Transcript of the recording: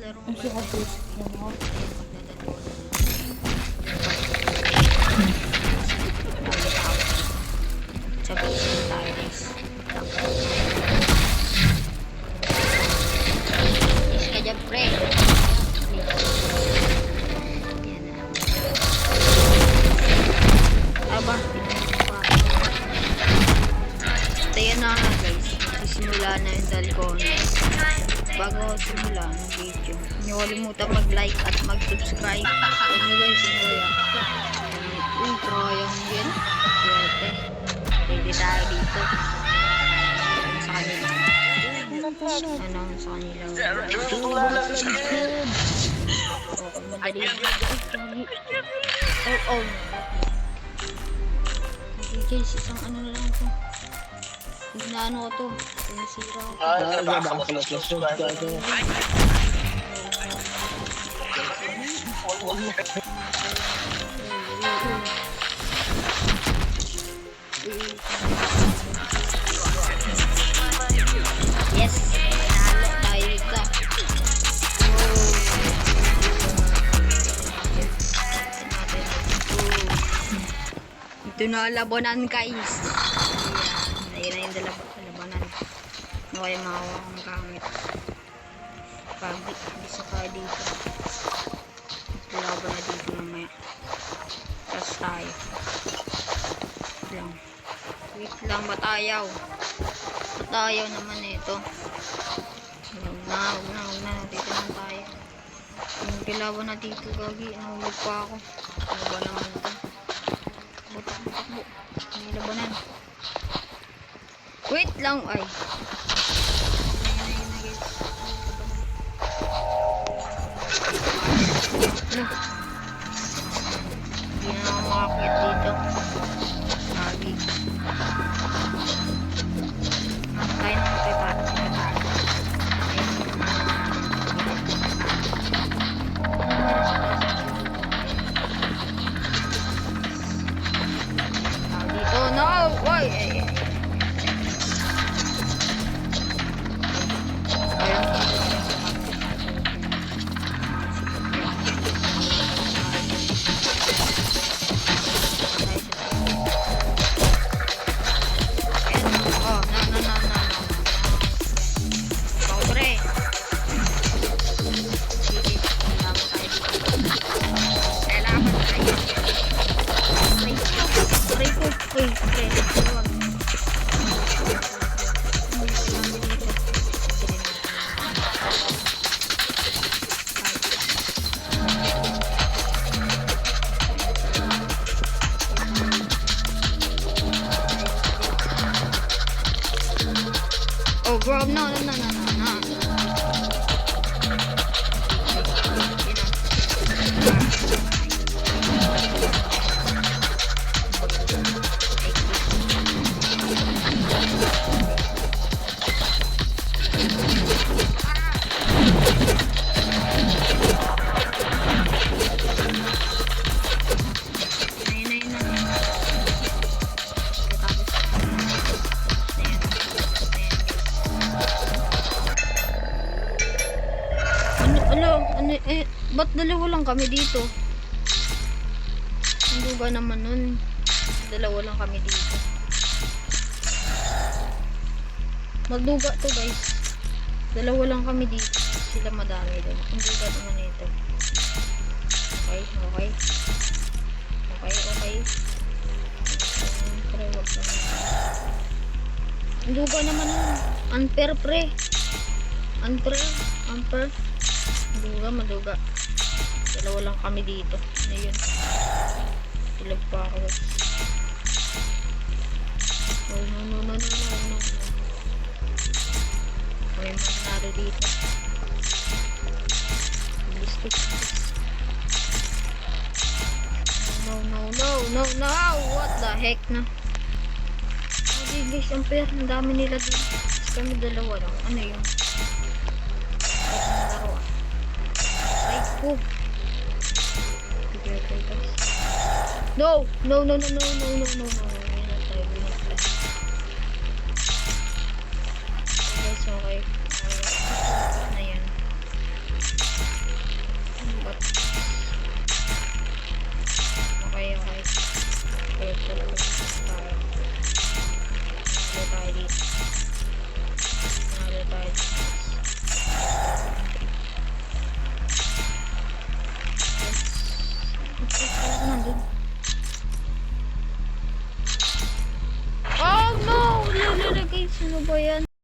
maglalaro Ang siya kasi yung mga sabihin tayo guys. Is ka dyan pre. Yan na. Aba, ito yan na nga guys. Magsisimula na yung dalgona. Bago simula ng video, huwag niyo kalimutan mag-like at mag-subscribe. Huwag niyo guys, kayang yan. Swerte. Ready tayo dito. Sa kanila. Ano sa kanila? Okay, madali. Oh. Okay guys, isang ano na lang ito. Inaano ko to. Sinisira ko. Yes! Nalo tayo dito. Ito na labanan guys. Ayun na yung labanan. Ano kayo mahawa ang gamit. Pag bisa ka dito. Laban na dito mamaya. Tapos tayo. Wait lang, batayaw. Batayaw naman ito. Huwag na. Dito lang tayo. Yung kilaban na dito, gagi. Nahulog pa ako. Ano ba naman ito? Takbo. May labanan. Wait lang, ay. Ano? Hindi na ako makakit dito. Lagi. Kaya na ako pa. Dito, no! Why? Oh bro, no. Ba't dalawa lang kami dito? Hindi ba naman nun? Dalawa lang kami dito. Magduga to guys. Dalawa lang kami dito. Sila madami doon. Hindi ba naman ito? Okay. Pre, wag naman. Duga naman yun. Unfair pre. Unfair. Maduga. Dalawa lang kami dito. Ayun. Ilag pa ako. Oh, no. May mangyari dito. Bistik. No. What the heck na? Okay guys, unfair. Ang dami nila dito. Kami dalawa lang. Ano yun? Oh. No. Guys, okay. Na yan. ba yan?